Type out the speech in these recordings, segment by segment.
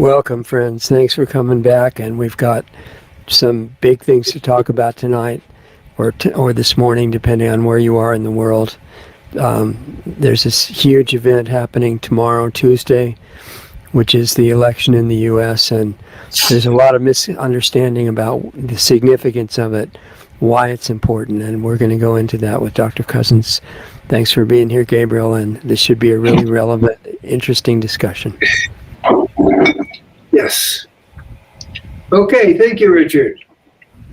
Welcome, friends. Thanks for coming back. And we've got some big things to talk about tonight or this morning, depending on where you are in the world. There's this huge event happening tomorrow, Tuesday, which is the election in the U.S. And there's a lot of misunderstanding about the significance of it, why it's important. And we're going to go into that with Dr. Cousens. Thanks for being here, Gabriel. And this should be a really relevant, interesting discussion. Yes. Okay, thank you, Richard.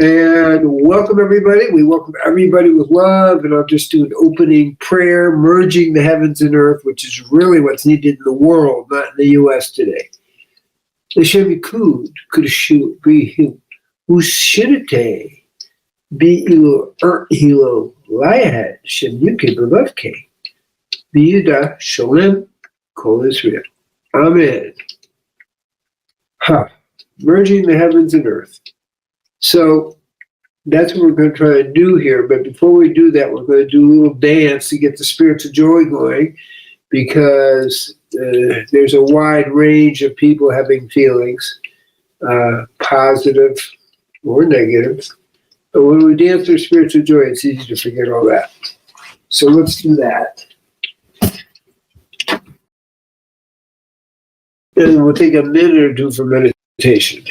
And welcome everybody. We welcome everybody with love, and I'll just do an opening prayer, merging the heavens and earth, which is really what's needed in the world, not in the U.S. today. Hashem Yikud, Kudashu, Bihim, Ushidate, Bi'ilo, Hilo, Layahad, Shem Yuke, Bavavke, Biyuda, Shalem, Kol Israel. Amen. Merging the heavens and earth. So that's what we're going to try and do here. But before we do that, we're going to do a little dance to get the spirits of joy going, because there's a wide range of people having feelings, positive or negative. But when we dance their spirits of joy, it's easy to forget all that. So let's do that. And we'll take a minute or two for meditation.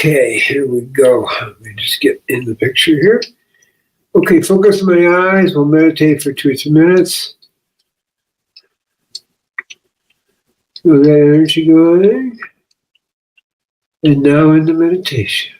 Okay, here we go. Let me just get in the picture here. Okay, focus on my eyes. We'll meditate for 2 or 3 minutes. Feel that energy going. And now into meditation.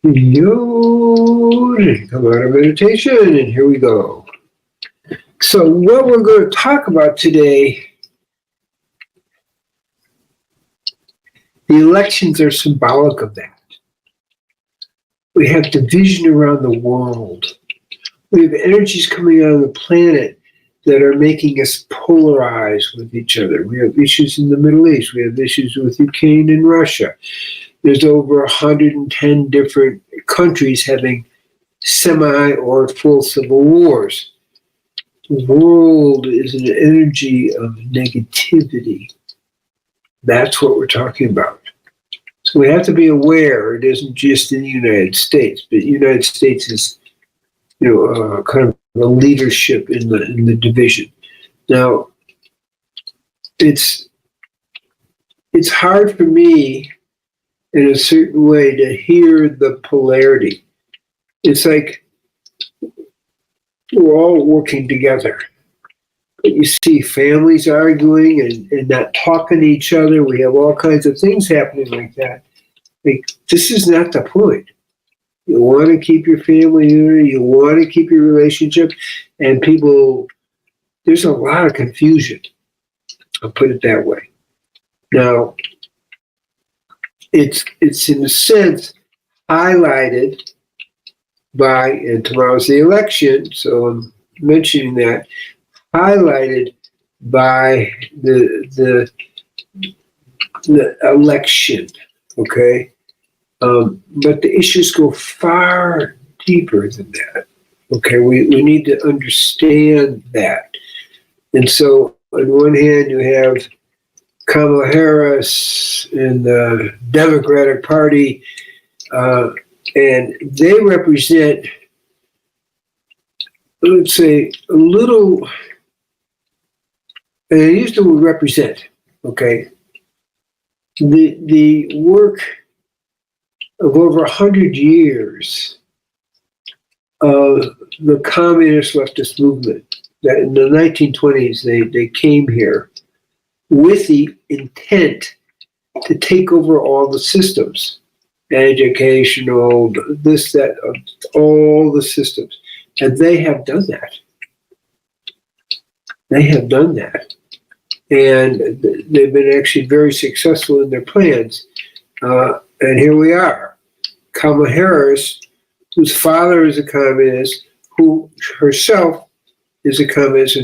Yod, come out of meditation, and here we go. So what we're going to talk about today, the elections are symbolic of that. We have division around the world. We have energies coming out of the planet that are making us polarize with each other. We have issues in the Middle East. We have issues with Ukraine and Russia. There's over 110 different countries having semi or full civil wars. The world is an energy of negativity. That's what we're talking about. So we have to be aware it isn't just in the United States, but the United States is, kind of a leadership in the division. Now, it's hard for me in a certain way to hear the polarity. It's like we're all working together. But you see families arguing and not talking to each other. We have all kinds of things happening like that. Like, this is not the point. You want to keep your family unity. You want to keep your relationship. And people, there's a lot of confusion. I'll put it that way. Now, it's in a sense highlighted by, and tomorrow's the election, so I'm mentioning that, highlighted by the election, okay? But the issues go far deeper than that, okay? We need to understand that. And so on one hand, you have Kamala Harris and the Democratic Party, and they represent, let's say, a little, and I use the word represent, okay? The work of over 100 years of the communist leftist movement, that in the 1920s they came here with the intent to take over all the systems, educational, this, that, all the systems. And they have done that. They have done that. And they've been actually very successful in their plans. And here we are. Kamala Harris, whose father is a communist, who herself is a communist,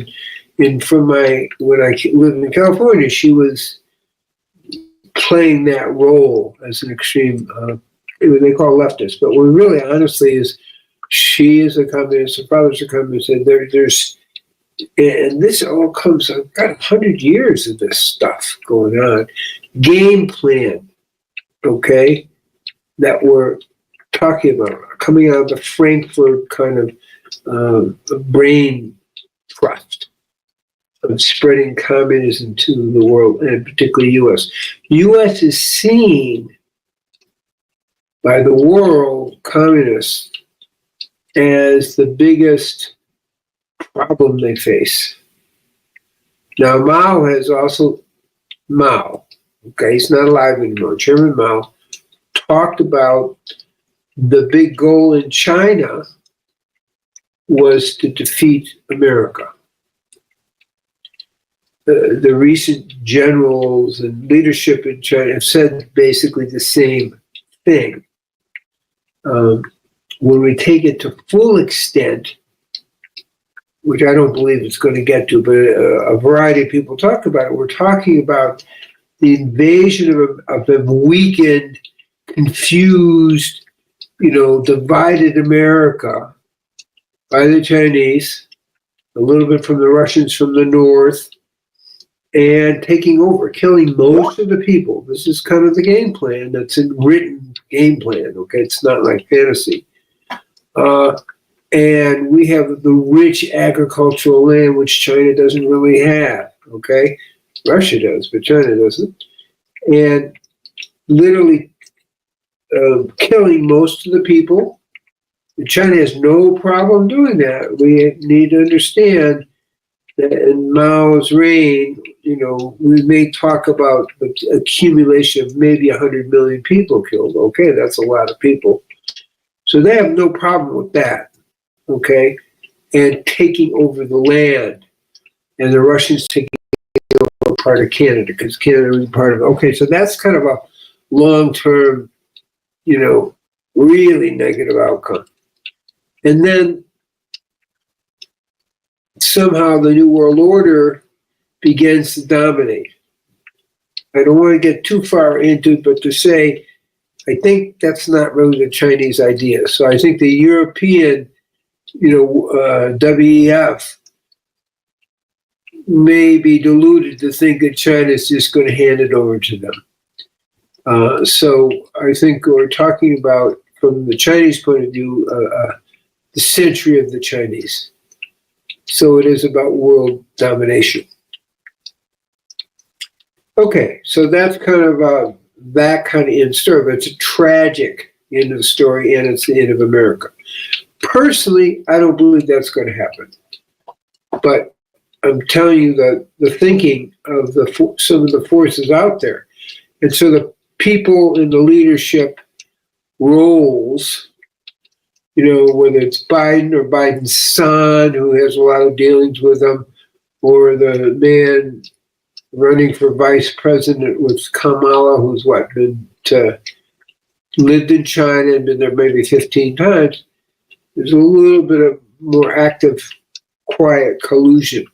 and from when I lived in California, she was playing that role as an extreme, they call leftist, but what really honestly is, she is a communist, her father's a communist, and and this all comes, I've got 100 years of this stuff going on. Game plan, okay, that we're talking about, coming out of the Frankfurt kind of brain trust of spreading communism to the world, and particularly U.S. U.S. is seen by the world, communists, as the biggest problem they face. Now, Mao, okay, he's not alive anymore, Chairman Mao, talked about the big goal in China was to defeat America. The recent generals and leadership in China have said basically the same thing. When we take it to full extent, which I don't believe it's going to get to, but a variety of people talk about it, we're talking about the invasion of a weakened, confused, divided America by the Chinese, a little bit from the Russians from the north, and taking over, killing most of the people. This is kind of the game plan that's in written game plan, okay? It's not like fantasy. And we have the rich agricultural land, which China doesn't really have, okay? Russia does, but China doesn't. And literally killing most of the people. China has no problem doing that. We need to understand that in Mao's reign, we may talk about the accumulation of maybe 100 million people killed. Okay, that's a lot of people. So they have no problem with that, okay? And taking over the land, and the Russians taking over part of Canada, because Canada was part of it. Okay, so that's kind of a long-term, really negative outcome. And then somehow the New World Order begins to dominate. I don't want to get too far into it, but to say, I think that's not really the Chinese idea. So I think the European, WEF may be deluded to think that China is just going to hand it over to them. So I think we're talking about, from the Chinese point of view, the century of the Chinese. So it is about world domination. Okay, so that's kind of that kind of end story, but it's a tragic end of the story, and it's the end of America. Personally, I don't believe that's going to happen. But I'm telling you that the thinking of some of the forces out there. And so the people in the leadership roles, whether it's Biden or Biden's son, who has a lot of dealings with him, or the man running for vice president with Kamala, who's lived in China and been there maybe 15 times, there's a little bit of more active, quiet collusion.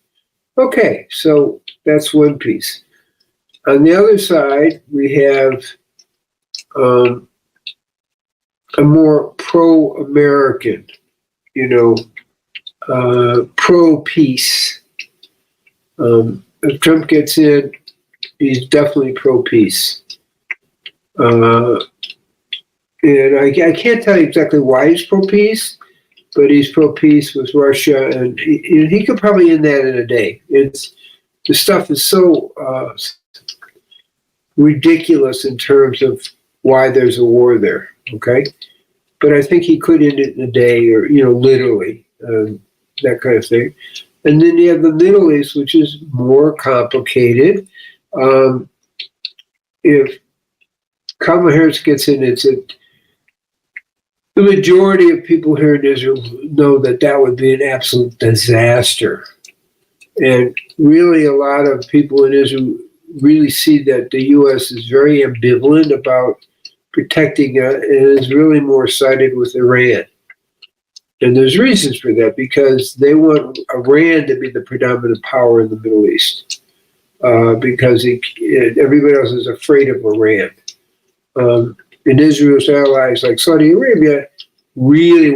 Okay, so that's one piece. On the other side, we have a more pro-American, pro-peace. If Trump gets in, he's definitely pro-peace. And I can't tell you exactly why he's pro-peace, but he's pro-peace with Russia, and he could probably end that in a day. The stuff is so ridiculous in terms of why there's a war there, okay? But I think he could end it in a day, or, literally, that kind of thing. And then you have the Middle East, which is more complicated. If Kamala Harris gets in, the majority of people here in Israel know that would be an absolute disaster. And really, a lot of people in Israel really see that the U.S. is very ambivalent about protecting it, and is really more sided with Iran. And there's reasons for that, because they want Iran to be the predominant power in the Middle East, because everybody else is afraid of Iran. And Israel's allies like Saudi Arabia really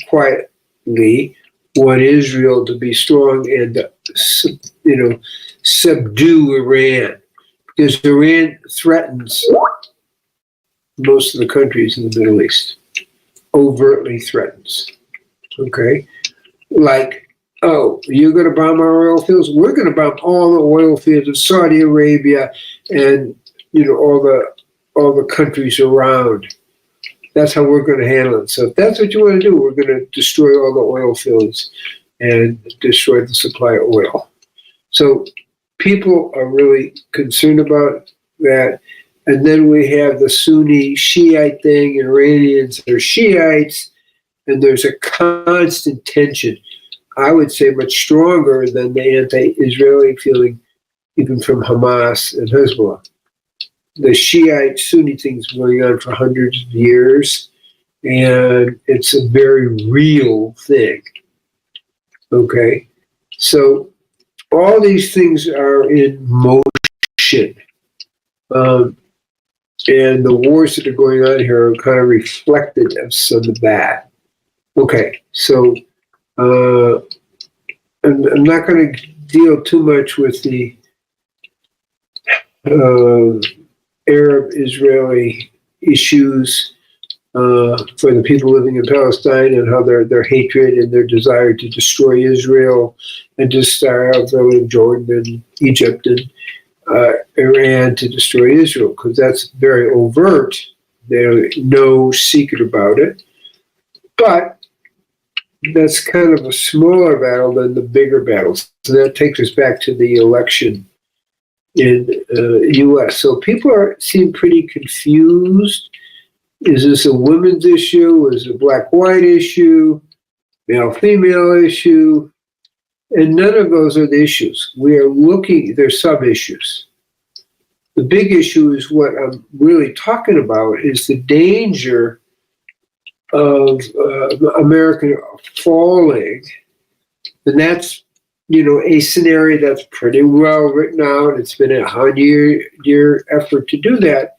quietly want Israel to be strong and subdue Iran, because Iran threatens most of the countries in the Middle East, overtly threatens. Okay, like, oh, you're going to bomb our oil fields? We're going to bomb all the oil fields of Saudi Arabia and all the countries around. That's how we're going to handle it. So if that's what you want to do, we're going to destroy all the oil fields and destroy the supply of oil. So people are really concerned about that. And then we have the Sunni Shiite thing, and Iranians are Shiites, and there's a constant tension, I would say much stronger than the anti-Israeli feeling, even from Hamas and Hezbollah. The Shiite Sunni thing's going on for hundreds of years, and it's a very real thing. Okay, so all these things are in motion, and the wars that are going on here are kind of reflected of some of that. Okay, so I'm not going to deal too much with the Arab-Israeli issues for the people living in Palestine, and how their hatred and their desire to destroy Israel and to start out in Jordan and Egypt and Iran to destroy Israel, because that's very overt. There's no secret about it. But that's kind of a smaller battle than the bigger battles. So that takes us back to the election in the U.S. So people seem pretty confused Is this a women's issue? Is it a black-white issue? Male-female issue? And none of those are the issues. We are looking, they're sub-issues. The big issue is what I'm really talking about is the danger of America falling. And that's, a scenario that's pretty well written out. It's been a 100-year effort to do that.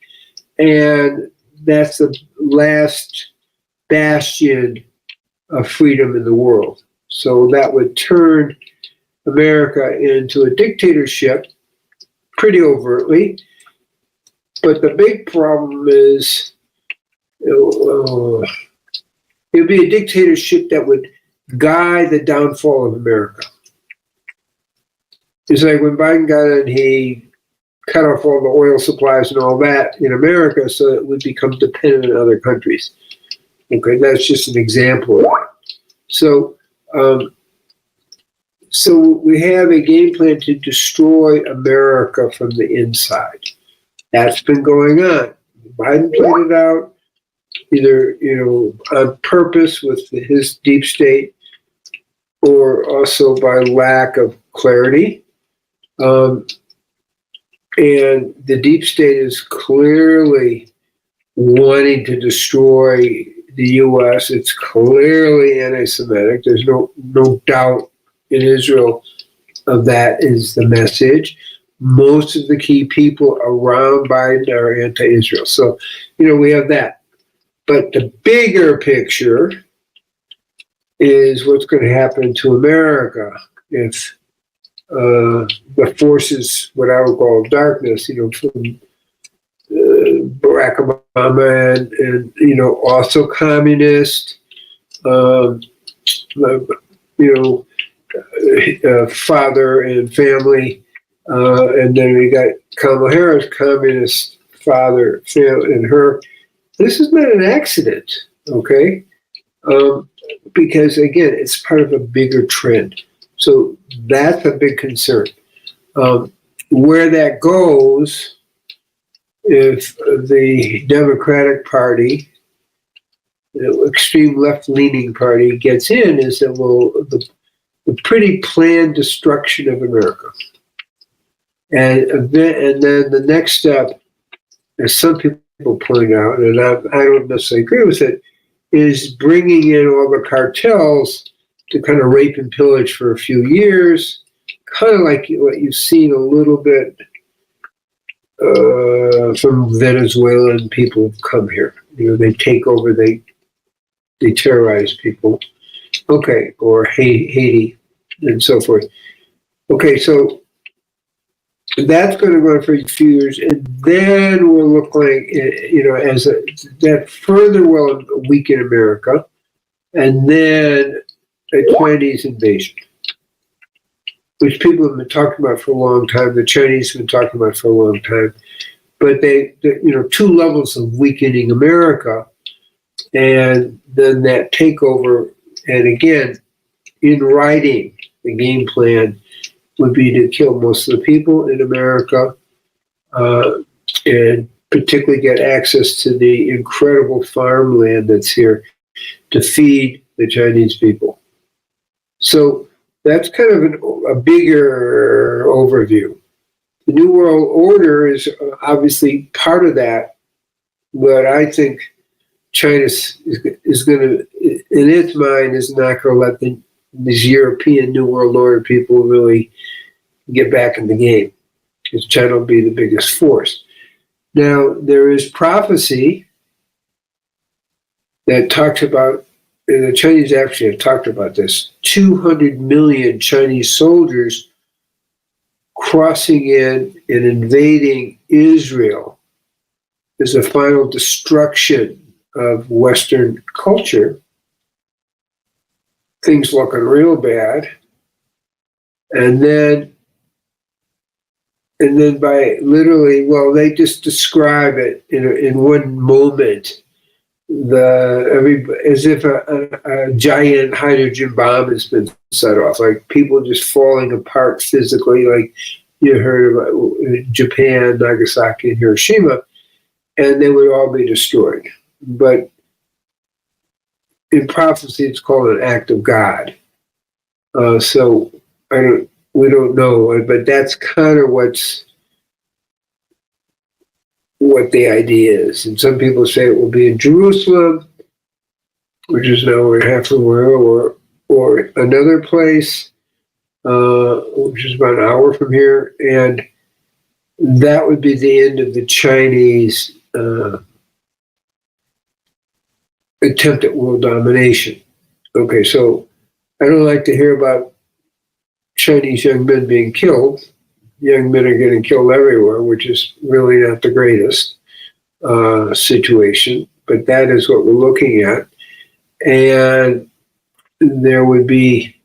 And that's the last bastion of freedom in the world. So that would turn America into a dictatorship pretty overtly. But the big problem is it would be a dictatorship that would guide the downfall of America. It's like when Biden got in, he cut off all the oil supplies and all that in America so it would become dependent on other countries. Okay, that's just an example of that. So we have a game plan to destroy America from the inside. That's been going on. Biden played it out either, on purpose with his deep state or also by lack of clarity. And the deep state is clearly wanting to destroy the U.S. It's clearly anti-Semitic. There's no doubt in Israel of that is the message. Most of the key people around Biden are anti-Israel. So, we have that. But the bigger picture is what's going to happen to America if the forces, what I would call darkness, from Barack Obama and also communist, father and family, and then we got Kamala Harris, communist father, family, and her. This is not an accident, okay? Because again, it's part of a bigger trend. So that's a big concern. Where that goes, if the Democratic Party, extreme left-leaning party, gets in, is that the pretty planned destruction of America. And then the next step, as some people point out, and I don't necessarily agree with it, is bringing in all the cartels to kind of rape and pillage for a few years, kind of like what you've seen a little bit from Venezuelan people who've come here. They take over, they terrorize people. Okay, or Haiti and so forth. Okay, so that's going to go on for a few years, and then we'll look like, that further will weaken America, and then a Chinese invasion, which people have been talking about for a long time. The Chinese have been talking about for a long time. But they two levels of weakening America, and then that takeover. And again, in writing, the game plan would be to kill most of the people in America, and particularly get access to the incredible farmland that's here to feed the Chinese people. So that's kind of a bigger overview. The New World Order is obviously part of that, but I think China is going to, in its mind, is not going to let these European New World Order people really get back in the game, because China will be the biggest force. Now, there is prophecy that talks about, and the Chinese actually have talked about this, 200 million Chinese soldiers crossing in and invading Israel as a final destruction of Western culture. Things looking real bad. And then by literally, well, they just describe it in one moment, as if a giant hydrogen bomb has been set off, like people just falling apart physically, like you heard about Japan, Nagasaki, and Hiroshima, and they would all be destroyed. but in prophecy, it's called an act of God. So we don't know, but that's kind of what the idea is. And some people say it will be in Jerusalem, which is an hour and a half from where, or another place, which is about an hour from here, and that would be the end of the Chinese attempt at world domination. Okay, so I don't like to hear about Chinese young men being killed. Young men are getting killed everywhere, which is really not the greatest situation, but that is what we're looking at. And there would be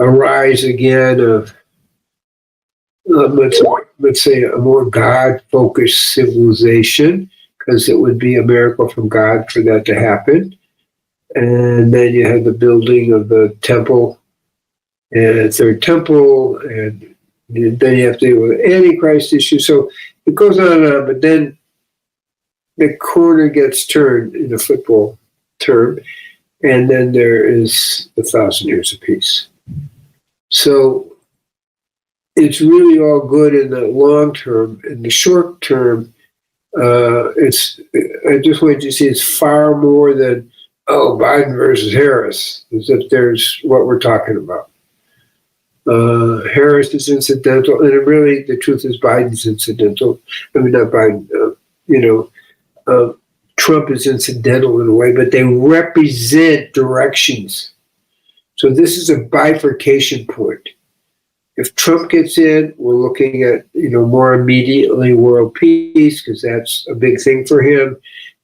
a rise again of, let's say, a more God-focused civilization, because it would be a miracle from God for that to happen. And then you have the building of the temple, and third temple, and then you have to deal with the Antichrist issue. So it goes on and on, but then the corner gets turned in a football term, and then there is 1,000 years of peace. So it's really all good in the long term. In the short term, I just want you to see it's far more than, Biden versus Harris, as if there's what we're talking about. Harris is incidental, and really the truth is Biden's incidental. I mean, not Biden, Trump is incidental in a way, but they represent directions. So this is a bifurcation point. If Trump gets in, we're looking at, more immediately world peace, because that's a big thing for him,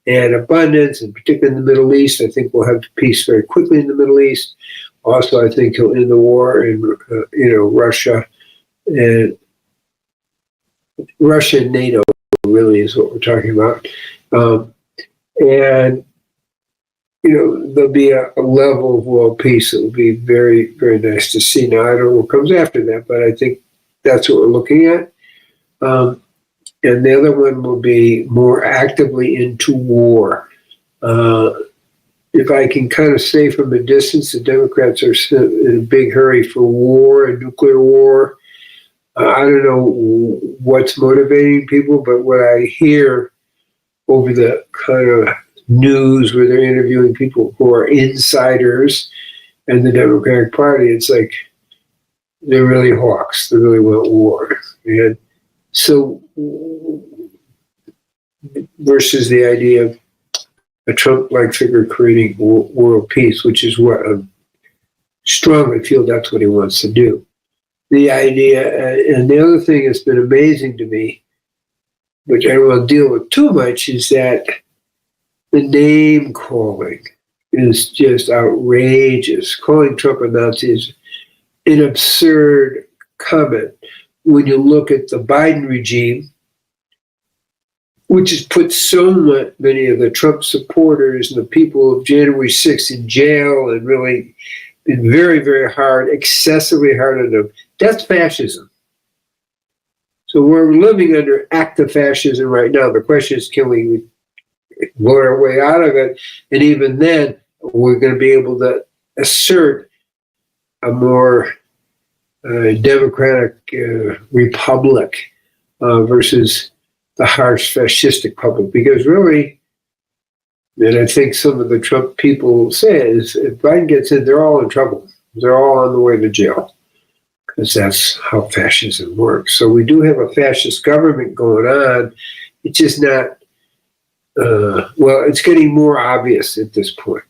and abundance, and particularly in the Middle East. I think we'll have peace very quickly in the Middle East. Also, I think he'll end the war in, Russia and NATO really is what we're talking about. And, there'll be a level of world peace that will be very, very nice to see. Now, I don't know what comes after that, but I think that's what we're looking at. And the other one will be more actively into war. If I can kind of say from a distance, the Democrats are in a big hurry for war and nuclear war. I don't know what's motivating people, but what I hear over the kind of news where they're interviewing people who are insiders in the Democratic Party, it's like they're really hawks. They really want war. And so versus the idea of a Trump-like figure creating world peace, which is what I strongly feel that's what he wants to do. The idea, and the other thing that's been amazing to me, which I don't want to deal with too much, is that the name calling is just outrageous. Calling Trump a Nazi is an absurd comment when you look at the Biden regime, which has put so many of the Trump supporters and the people of January 6th in jail and really been very, very hard, excessively hard on them. That's fascism. So we're living under active fascism right now. The question is, can we blow our way out of it? And even then, we're going to be able to assert a more democratic republic versus the harsh fascistic public. Because really, and I think some of the Trump people say is, if Biden gets in, they're all in trouble. They're all on the way to jail, because that's how fascism works. So we do have a fascist government going on. It's just not, it's getting more obvious at this point.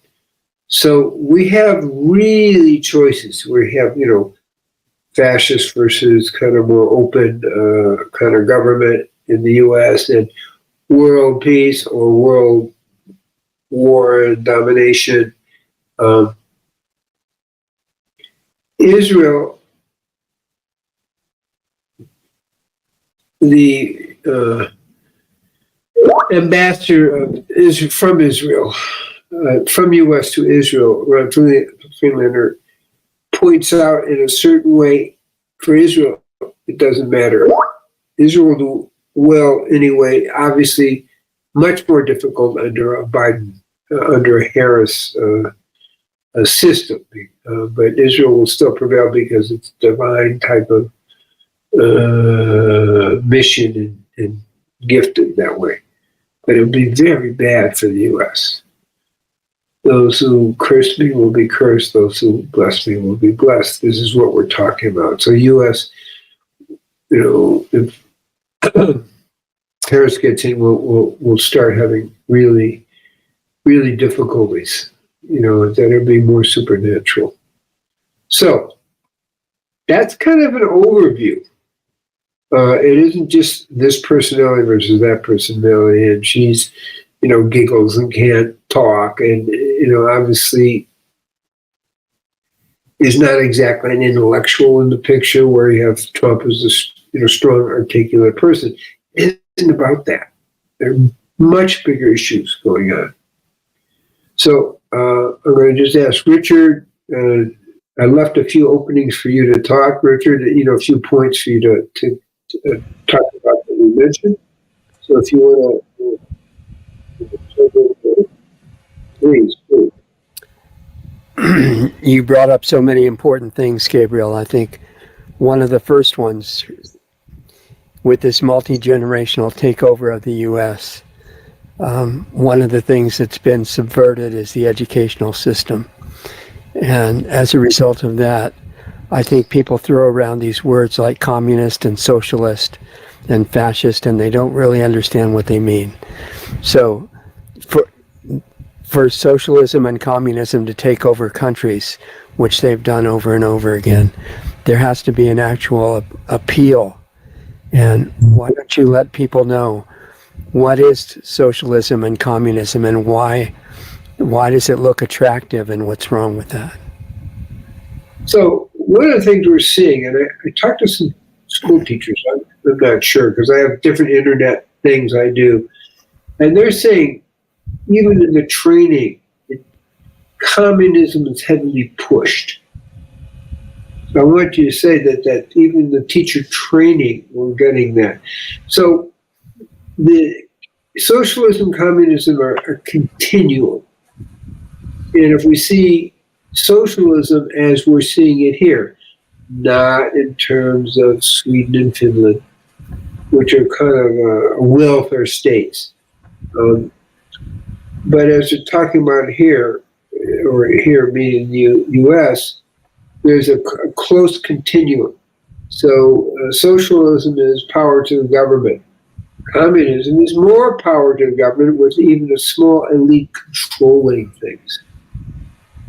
So we have really choices. We have, fascist versus kind of more open kind of government in the U.S. and world peace or world war and domination. Israel, the ambassador of Israel, from U.S. to Israel, Ron Friedlander, points out in a certain way, for Israel, it doesn't matter. Israel will do well anyway. Obviously, much more difficult under a Biden, under a Harris system. But Israel will still prevail because it's a divine type of mission and gifted that way. But it will be very bad for the U.S. Those who curse me will be cursed. Those who bless me will be blessed. This is what we're talking about. So U.S., if Harris gets in, we'll start having really, really difficulties, that are being more supernatural. So that's kind of an overview. It isn't just this personality versus that personality, and she's, giggles and can't talk, and, obviously is not exactly an intellectual in the picture where you have Trump as a strong, articulate person. It isn't about that. There are much bigger issues going on. So I'm going to just ask Richard. I left a few openings for you to talk, Richard. A few points for you to talk about that we mentioned. So if you want to, please. You brought up so many important things, Gabriel. I think one of the first ones with this multi-generational takeover of the U.S., one of the things that's been subverted is the educational system. And as a result of that, I think people throw around these words like communist and socialist and fascist, and they don't really understand what they mean. So for socialism and communism to take over countries, which they've done over and over again, there has to be an actual appeal. And why don't you let people know what is socialism and communism, and why does it look attractive, and what's wrong with that? So one of the things we're seeing, and I talked to some school teachers, I'm not sure, because I have different internet things I do, and they're saying even in the training, communism is heavily pushed. So I want you to say that even the teacher training, we're getting that. So the socialism, communism are continual. And if we see socialism as we're seeing it here, not in terms of Sweden and Finland, which are kind of welfare states. But as we're talking about here, or here meaning the U.S., there's a close continuum. So socialism is power to the government. Communism is more power to the government with even a small elite controlling things.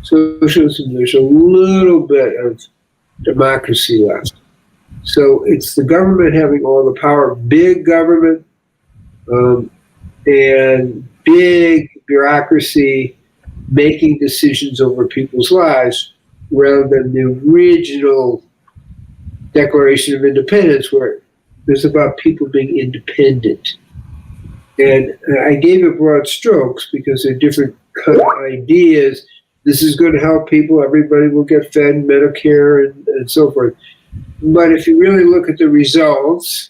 Socialism, there's a little bit of democracy left. So it's the government having all the power, big government, and big bureaucracy making decisions over people's lives, rather than the original Declaration of Independence, where it's about people being independent. And I gave it broad strokes because they're different kind of ideas. This is going to help people. Everybody will get fed Medicare and so forth. But if you really look at the results,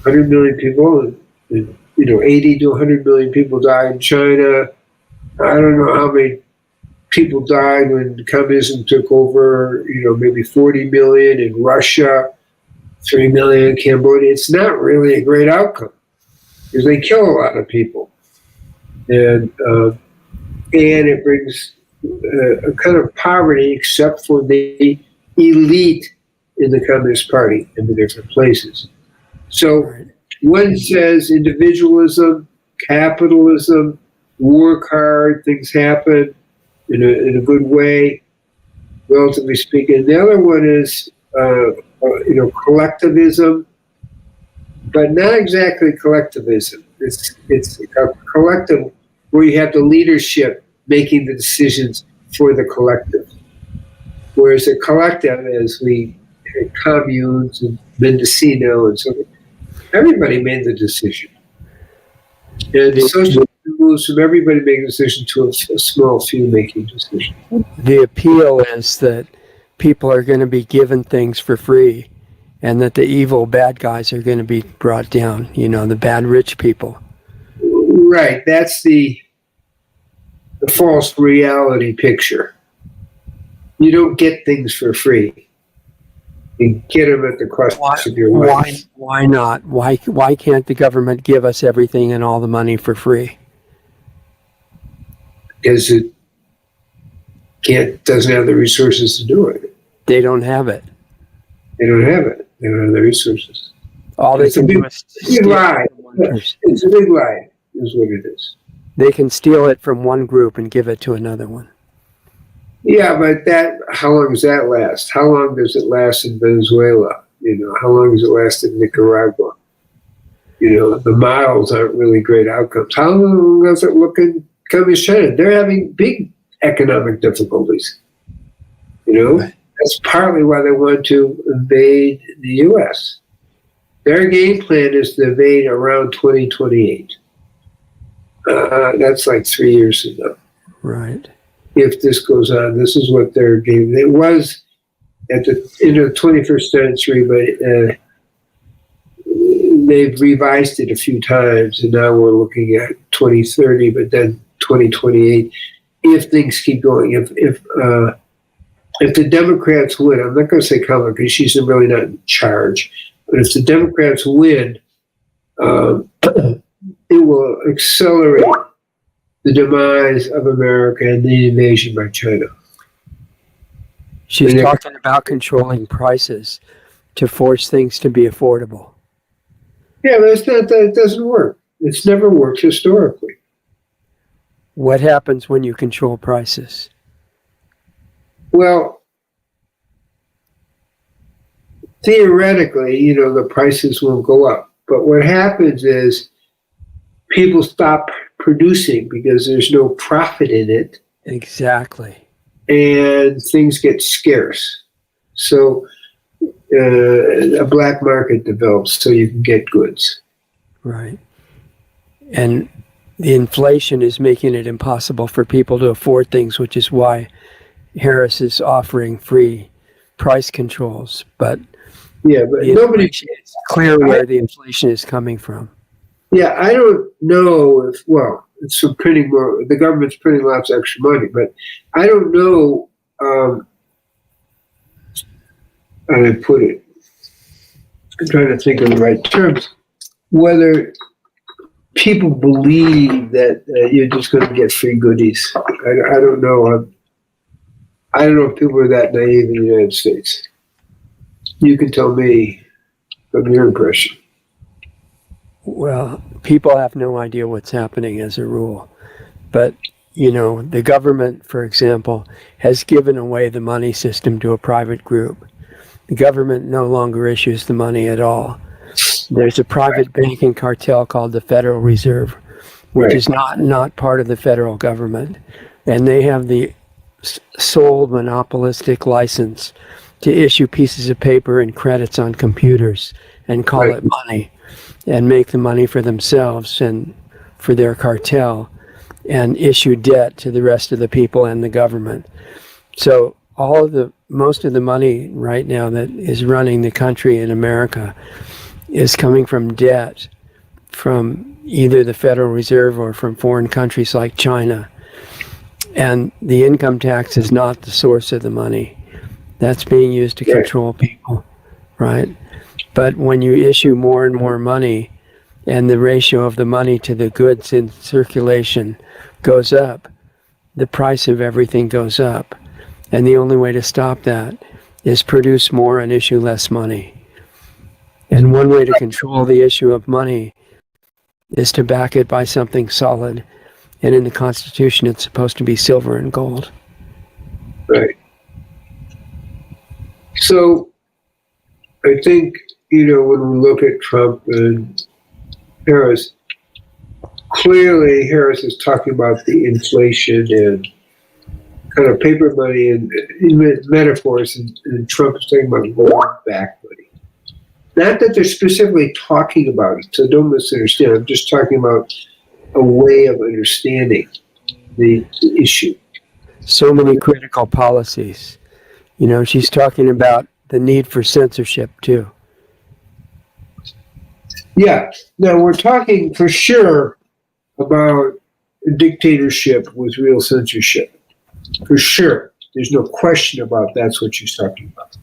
100 million people, 80 to 100 million people die in China. I don't know how many people died when communism took over, maybe 40 million in Russia, 3 million in Cambodia. It's not really a great outcome because they kill a lot of people. And it brings a kind of poverty, except for the elite in the Communist Party in the different places. So one says individualism, capitalism, work hard, things happen in a good way, relatively speaking. The other one is, collectivism, but not exactly collectivism. It's a collective where you have the leadership making the decisions for the collective. Whereas a collective, as we had communes and Mendocino and so on, everybody made the decision. And socialism moves from everybody making a decision to a small few making decisions. The appeal is that people are going to be given things for free, and that the evil bad guys are going to be brought down, the bad rich people. Right. That's the false reality picture. You don't get things for free. You get them at the cost of your life. Why not? Why can't the government give us everything and all the money for free? Because it doesn't have the resources to do it. They don't have it. They don't have it. They don't have the resources. All they can do is steal it from one person. It's a big lie, is what it is. They can steal it from one group and give it to another one. Yeah, but how long does that last? How long does it last in Venezuela? How long does it last in Nicaragua? The models aren't really great outcomes. How long does it look in Communist China? They're having big economic difficulties. That's partly why they want to invade the U.S. Their game plan is to invade around 2028. That's like 3 years from now. Right. If this goes on, this is what their game. It was at the end of the 21st century, but they've revised it a few times, and now we're looking at 2030, but then 2028. If things keep going, if the Democrats win, I'm not going to say Kamala because she's really not in charge, but if the Democrats win, it will accelerate the demise of America and the invasion by China. She's talking about controlling prices to force things to be affordable. Yeah, but that doesn't work. It's never worked historically. What happens when you control prices? Well, theoretically, the prices won't go up. But what happens is people stop producing because there's no profit in it. Exactly. And things get scarce. So a black market develops so you can get goods. Right. And the inflation is making it impossible for people to afford things, which is why Harris is offering free price controls. But nobody. It's clear where the inflation is coming from. Yeah, I don't know it's from printing more. The government's printing lots of extra money, but I don't know how to put it. I'm trying to think of the right terms. Whether people believe that you're just going to get free goodies. I don't know. I don't know if people are that naive in the United States. You can tell me from your impression. Well, people have no idea what's happening as a rule. But, the government, for example, has given away the money system to a private group. The government no longer issues the money at all. There's a private banking cartel called the Federal Reserve, which is not part of the federal government. And they have the sole monopolistic license to issue pieces of paper and credits on computers and call it money, and make the money for themselves and for their cartel, and issue debt to the rest of the people and the government. So most of the money right now that is running the country in America is coming from debt from either the Federal Reserve or from foreign countries like China. And the income tax is not the source of the money. That's being used to control people, right? But when you issue more and more money and the ratio of the money to the goods in circulation goes up, the price of everything goes up. And the only way to stop that is produce more and issue less money. And one way to control the issue of money is to back it by something solid. And in the Constitution, it's supposed to be silver and gold. Right. So I think, when we look at Trump and Harris, clearly Harris is talking about the inflation and kind of paper money and metaphors, and Trump is talking about gold back money. Not that they're specifically talking about it, so don't misunderstand. I'm just talking about a way of understanding the issue. So many critical policies. She's talking about the need for censorship too. Yeah. Now we're talking for sure about a dictatorship with real censorship. For sure. There's no question about that's what she's talking about.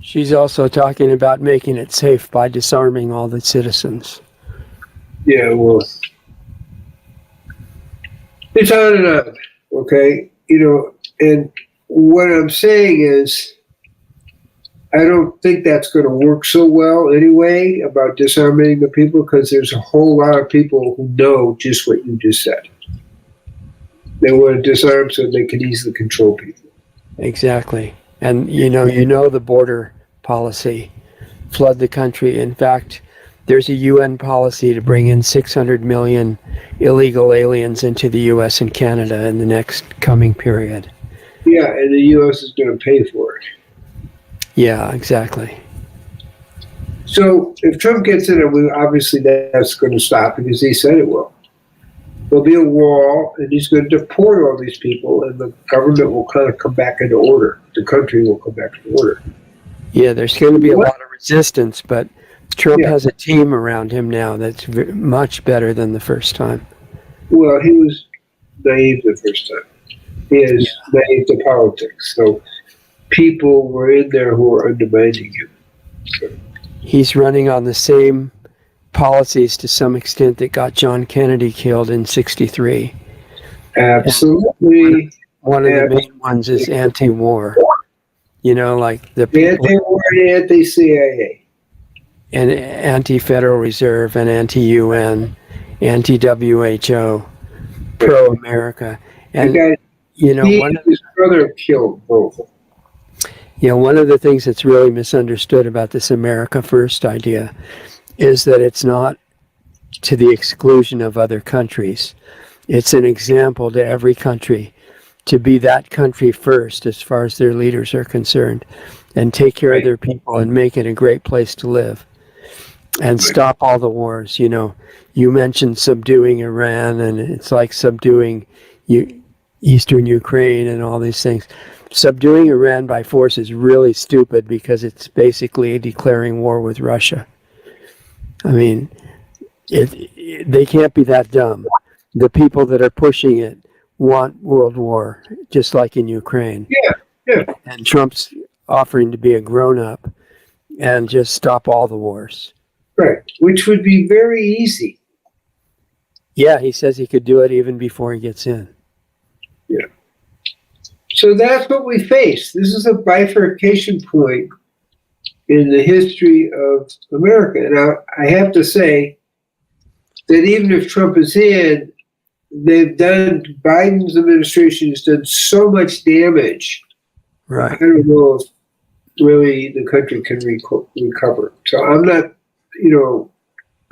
She's also talking about making it safe by disarming all the citizens. Yeah, well, it's on and on, okay? And what I'm saying is, I don't think that's going to work so well anyway about disarming the people because there's a whole lot of people who know just what you just said. They want to disarm so they can easily control people. Exactly. And you know the border policy, flood the country. In fact, there's a UN policy to bring in 600 million illegal aliens into the US and Canada in the next coming period. Yeah, and the U.S. is going to pay for it. Yeah, exactly. So if Trump gets in, obviously that's going to stop because he said it will. There'll be a wall, and he's going to deport all these people, and the government will kind of come back into order. The country will come back into order. Yeah, there's going to be a lot of resistance, but Trump has a team around him now that's much better than the first time. Well, he was naive the first time. He is naive to politics. So people were in there who were undermining him. So. He's running on the same policies to some extent that got John Kennedy killed in '63. Absolutely. One of the main ones is anti-war. Like the people, anti-war and anti-CIA. And anti-Federal Reserve and anti-UN, anti-WHO, pro-America. And his brother killed both. One of the things that's really misunderstood about this America First idea is that it's not to the exclusion of other countries. It's an example to every country to be that country first as far as their leaders are concerned and take care of their people and make it a great place to live and stop all the wars. You mentioned subduing Iran, and it's like subduing Eastern Ukraine and all these things. Subduing Iran by force is really stupid because it's basically declaring war with Russia. I mean, they can't be that dumb. The people that are pushing it want world war, just like in Ukraine. Yeah. And Trump's offering to be a grown-up and just stop all the wars. Right, which would be very easy. Yeah, he says he could do it even before he gets in. Yeah. So that's what we face. This is a bifurcation point in the history of America. Now, I have to say that even if Trump is in, Biden's administration has done so much damage. Right. I don't know if really the country can recover. So I'm not,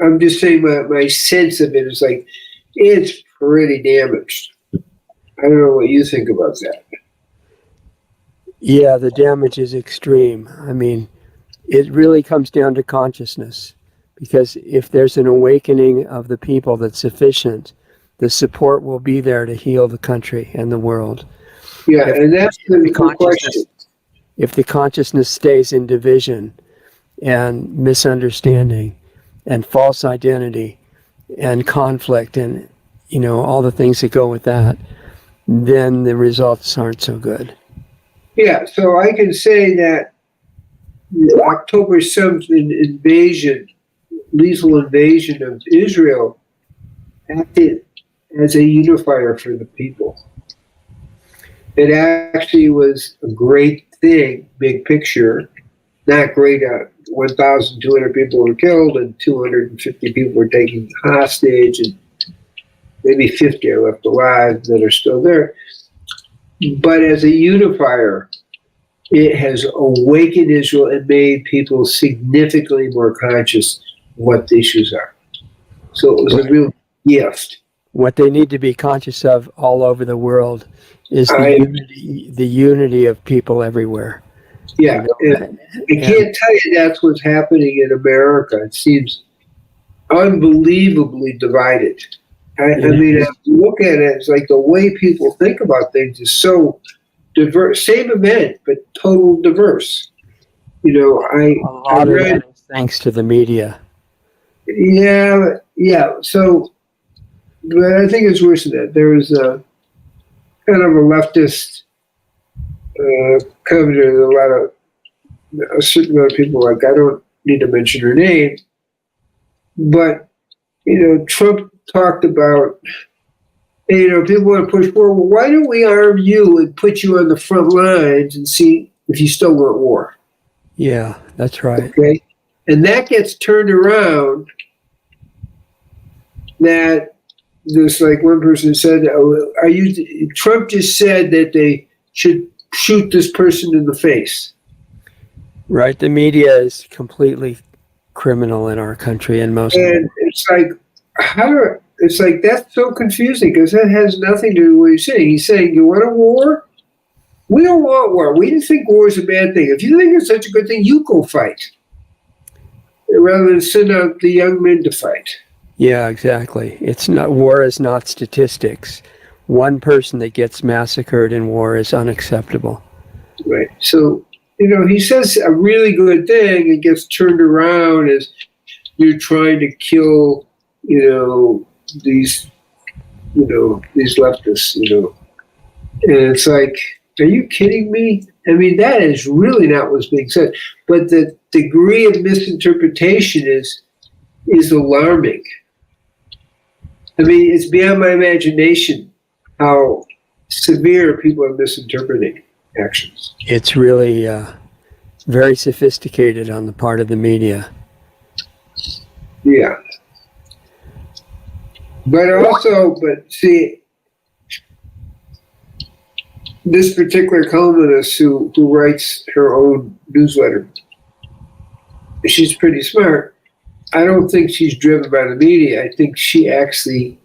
I'm just saying my sense of it is like, it's pretty damaged. I don't know what you think about that. Yeah, the damage is extreme. I mean, it really comes down to consciousness, because if there's an awakening of the people that's sufficient, the support will be there to heal the country and the world. Yeah, and that's the question. If the consciousness stays in division and misunderstanding and false identity and conflict and, all the things that go with that, then the results aren't so good. Yeah, so I can say that the October 7th lethal invasion of Israel acted as a unifier for the people. It actually was a great thing, big picture. Not great. 1,200 people were killed and 250 people were taken hostage, and maybe 50 are left alive that are still there. But as a unifier, it has awakened Israel and made people significantly more conscious of what the issues are. So it was a real gift. What they need to be conscious of all over the world is the unity of people everywhere. Yeah, and I can't tell you that's what's happening in America. It seems unbelievably divided. I mean, if you look at it, it's like the way people think about things is so diverse. Same event, but total diverse. A lot of that is thanks to the media. Yeah. So, but I think it's worse than that. There was a kind of a leftist commentator. A certain amount of people, like, I don't need to mention her name, but Trump talked about, people want to push forward. Well, why don't we arm you and put you on the front lines and see if you still want war? Yeah, that's right. Okay, and that gets turned around. That just like one person said, Trump just said that they should shoot this person in the face. Right. The media is completely criminal in our country and most. And it's like, it's like, that's so confusing because that has nothing to do with what he's saying. He's saying, you want a war? We don't want war. We didn't think war is a bad thing. If you think it's such a good thing, you go fight. Rather than send out the young men to fight. Yeah, exactly. It's not, war is not statistics. One person that gets massacred in war is unacceptable. Right. So, he says a really good thing and gets turned around as you're trying to kill, these leftists, And it's like, are you kidding me? I mean, that is really not what's being said. But the degree of misinterpretation is alarming. I mean, it's beyond my imagination how severe people are misinterpreting actions. It's really very sophisticated on the part of the media. Yeah. But see, this particular columnist who writes her own newsletter, she's pretty smart. I don't think she's driven by the media. I think she actually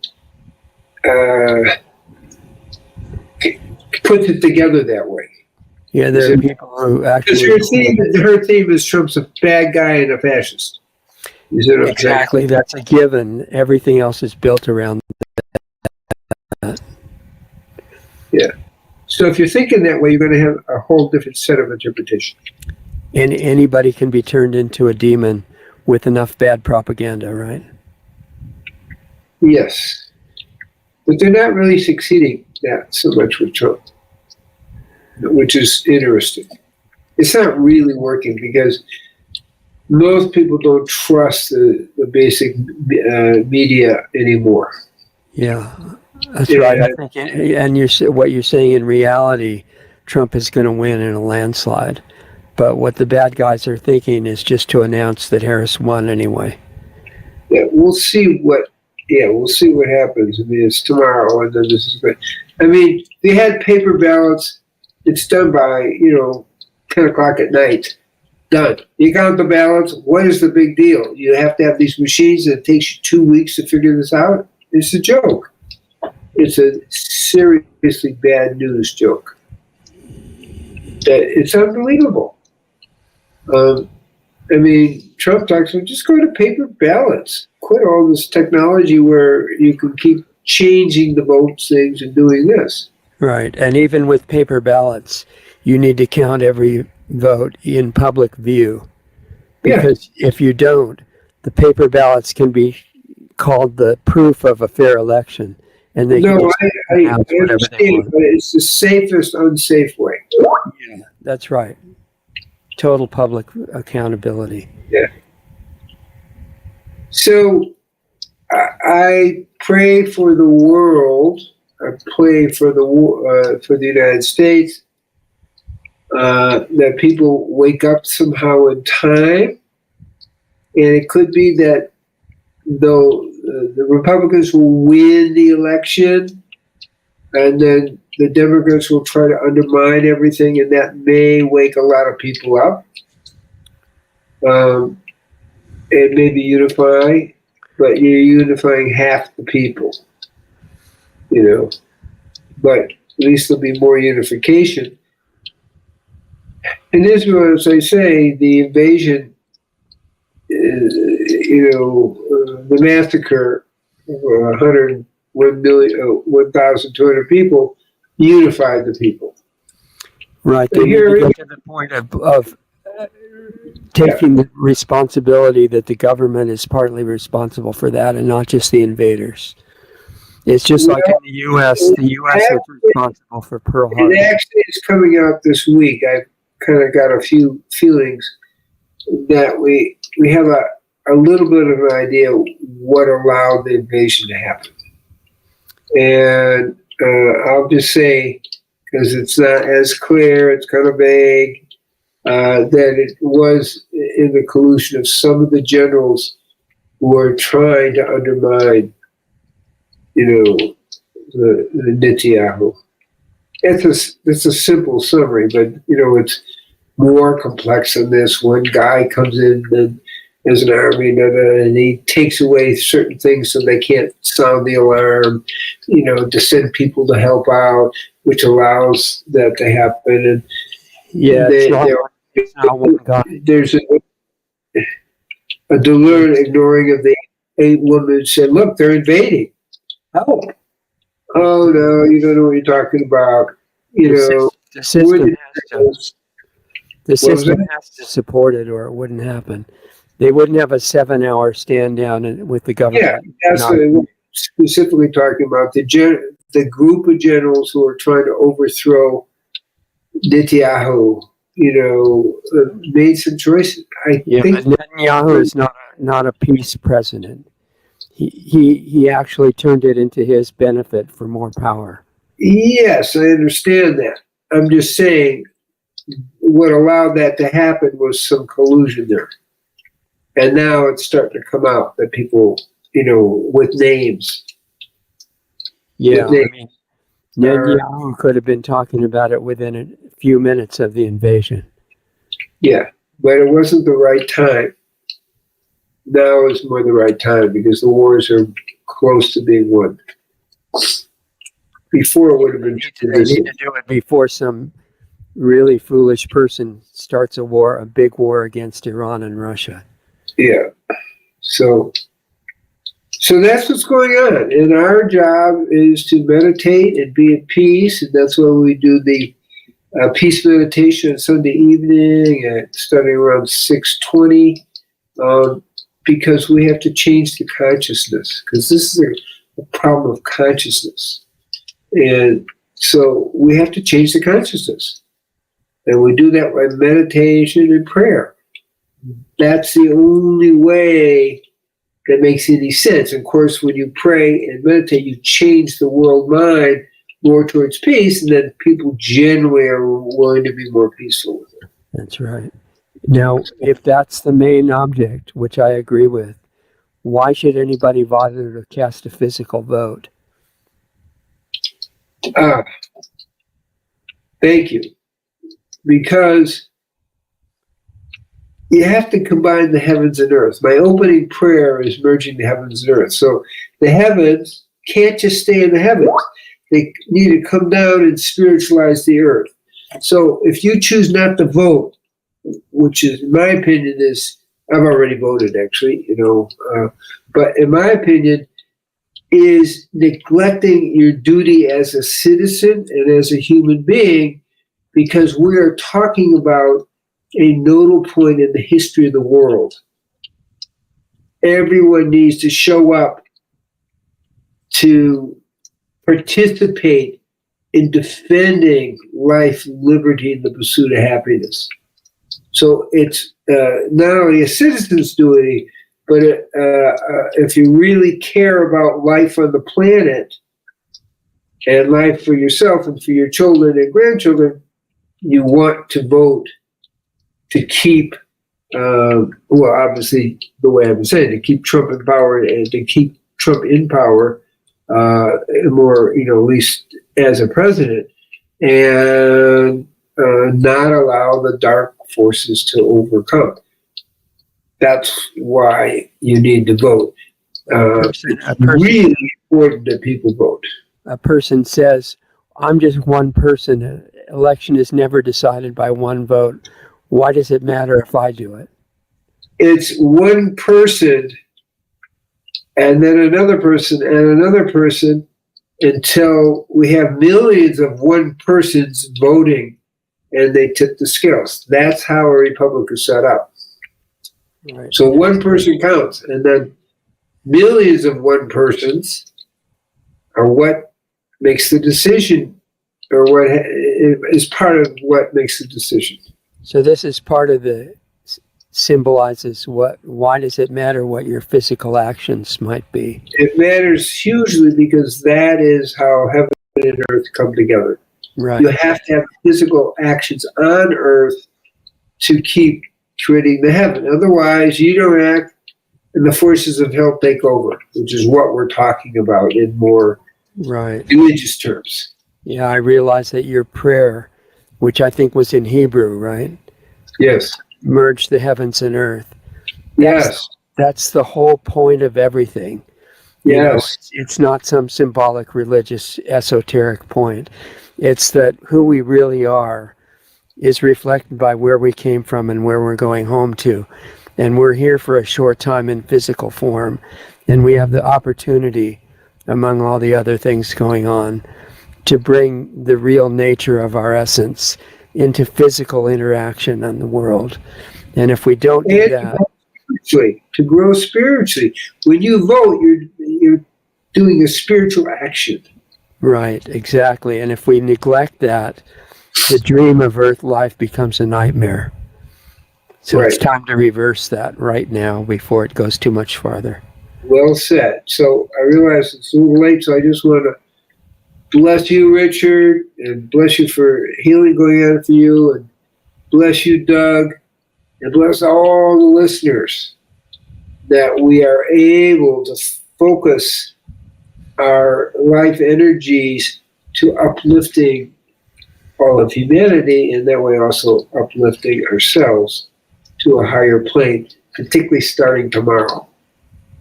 puts it together that way. Yeah, there are people who actually. Because her theme is Trump's a bad guy and a fascist. Exactly, that's a given. Everything else is built around that. Yeah. So if you're thinking that way, you're going to have a whole different set of interpretation. And anybody can be turned into a demon with enough bad propaganda, right? Yes. But they're not really succeeding that so much with Trump, which is interesting. It's not really working because most people don't trust the basic media anymore. Yeah, that's right. I think, and what you're saying in reality, Trump is going to win in a landslide. But what the bad guys are thinking is just to announce that Harris won anyway. Yeah, we'll see what happens. I mean, it's tomorrow, and then this is good. I mean, they had paper ballots. It's done by 10 o'clock at night. Done. You count the ballots. What is the big deal? You have to have these machines, and it takes you 2 weeks to figure this out. It's a joke. It's a seriously bad news joke. It's unbelievable. I mean, Trump talks about just go to paper ballots. Quit all this technology where you can keep changing the vote things and doing this. Right. And even with paper ballots, you need to count every vote in public view. Because if you don't, the paper ballots can be called the proof of a fair election. And they I understand, but it's the safest unsafe way. Yeah, that's right. Total public accountability. Yeah. So I pray for the world. I pray for the United States that people wake up somehow in time, and it could be that though the Republicans will win the election, and then the Democrats will try to undermine everything, and that may wake a lot of people up. And maybe unify, but you're unifying half the people, But at least there'll be more unification. In Israel, as I say, the invasion, the massacre of 1,200 people unified the people. Right. They need to get to the point of taking the responsibility that the government is partly responsible for that and not just the invaders. It's just like in the U.S. The U.S. was responsible for Pearl Harbor. It actually is coming out this week. I've kind of got a few feelings that we have a little bit of an idea what allowed the invasion to happen. And I'll just say, because it's not as clear, it's kind of vague, that it was in the collusion of some of the generals who were trying to undermine, the Netanyahu. It's a simple summary, but it's more complex than this. One guy comes in and as an army, and he takes away certain things so they can't sound the alarm, to send people to help out, which allows that to happen. And it's not one guy. There's a deliberate ignoring of the 8 women said, "Look, they're invading." Oh no, you don't know what you're talking about. The system has to support it, or it wouldn't happen. They wouldn't have a 7-hour stand down with the government. Yeah, that's what we're specifically talking about. The group of generals who are trying to overthrow Netanyahu, made some choices. I think Netanyahu is not a peace president. He actually turned it into his benefit for more power. Yes, I understand that. I'm just saying what allowed that to happen was some collusion there. And now it's starting to come out that people, with names. Yeah, Netanyahu could have been talking about it within a few minutes of the invasion. Yeah, but it wasn't the right time. Now is more the right time because the wars are close to being won. Before it would have been. They need to do it before some really foolish person starts a big war against Iran and Russia. Yeah. So that's what's going on. And our job is to meditate and be at peace. And that's why we do the peace meditation on Sunday evening starting around 6:20. Because we have to change the consciousness. Because this is a problem of consciousness. And so we have to change the consciousness. And we do that by meditation and prayer. That's the only way that makes any sense. Of course, when you pray and meditate, you change the world mind more towards peace, and then people generally are willing to be more peaceful with it. That's right. Now, if that's the main object, which I agree with, why should anybody bother to cast a physical vote? Thank you. Because you have to combine the heavens and earth. My opening prayer is merging the heavens and earth. So the heavens can't just stay in the heavens. They need to come down and spiritualize the earth. So if you choose not to vote, which is, in my opinion, I've already voted actually, but in my opinion, is neglecting your duty as a citizen and as a human being, because we are talking about a nodal point in the history of the world. Everyone needs to show up to participate in defending life, liberty, and the pursuit of happiness. So it's not only a citizen's duty, but if you really care about life on the planet and life for yourself and for your children and grandchildren, you want to vote to keep, obviously, the way I've been saying, to keep Trump in power and to keep Trump in power more, at least as a president, and not allow the dark forces to overcome. That's why you need to vote. It's really important that people vote. A person says, I'm just one person. Election is never decided by one vote. Why does it matter if I do it? It's one person and then another person and another person until we have millions of one persons voting and they tip the scales. That's how a republic is set up. Right. So one person counts, and then millions of one persons are what makes the decision, or what is part of what makes the decision. So this is part of the symbolizes why does it matter what your physical actions might be? It matters hugely because that is how heaven and earth come together. Right. You have to have physical actions on earth to keep creating the heaven. Otherwise, you don't act and the forces of hell take over, which is what we're talking about in more religious terms. Yeah, I realize that your prayer, which I think was in Hebrew, right? Yes. Merge the heavens and earth. Yes. That's the whole point of everything. You know, it's not some symbolic, religious, esoteric point. It's that who we really are is reflected by where we came from and where we're going home to. And we're here for a short time in physical form. And we have the opportunity, among all the other things going on, to bring the real nature of our essence into physical interaction in the world. And if we don't do that, to grow spiritually, when you vote, you're doing a spiritual action. Right, exactly. And if we neglect that, the dream of earth life becomes a nightmare. So It's time to reverse that right now before it goes too much farther. Well said. So I realize it's a little late, so I just want to bless you, Richard, and bless you for healing going on for you, and bless you, Doug, and bless all the listeners that we are able to focus our life energies to uplifting all of humanity, and that way also uplifting ourselves to a higher plane, particularly starting tomorrow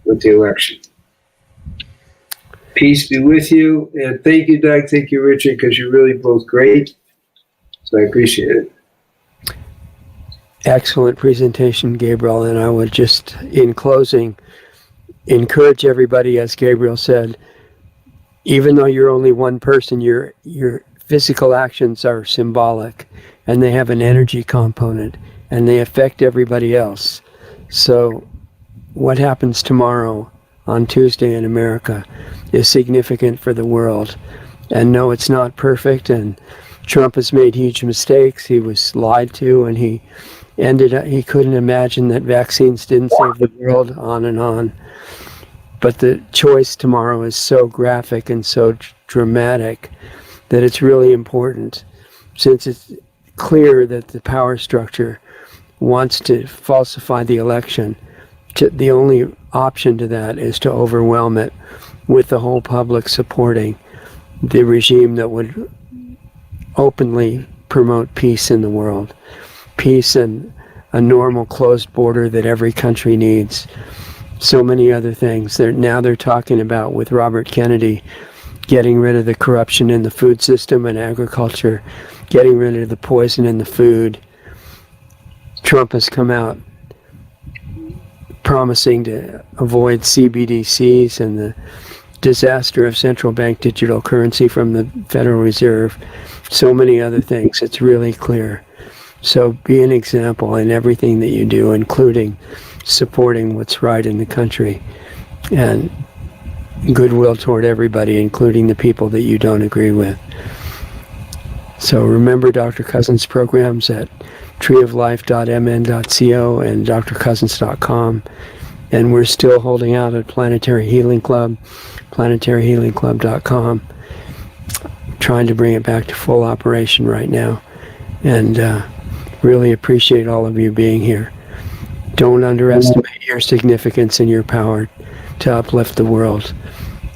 with the election. Peace be with you, and thank you, Doug, thank you, Richard, because you're really both great, so I appreciate it. Excellent presentation, Gabriel, and I would just, in closing, encourage everybody, as Gabriel said, even though you're only one person, your physical actions are symbolic, and they have an energy component, and they affect everybody else. So what happens tomorrow on Tuesday in America is significant for the world. And no, it's not perfect, and Trump has made huge mistakes. He was lied to, and he couldn't imagine that vaccines didn't save the world, on and on. But the choice tomorrow is so graphic and so dramatic that it's really important, since it's clear that the power structure wants to falsify the election. The only option to that is to overwhelm it with the whole public supporting the regime that would openly promote peace in the world. Peace and a normal closed border that every country needs. So many other things. Now they're talking about, with Robert Kennedy, getting rid of the corruption in the food system and agriculture, getting rid of the poison in the food. Trump has come out promising to avoid CBDCs and the disaster of central bank digital currency from the Federal Reserve. So many other things. It's really clear. So be an example in everything that you do, including supporting what's right in the country and goodwill toward everybody, including the people that you don't agree with. So remember Dr. Cousens' programs at treeoflife.mn.co and drcousens.com. And we're still holding out at Planetary Healing Club, planetaryhealingclub.com. Trying to bring it back to full operation right now. And really appreciate all of you being here. Don't underestimate your significance and your power to uplift the world.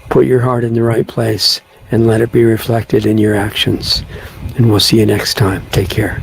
Put your heart in the right place and let it be reflected in your actions. And we'll see you next time. Take care.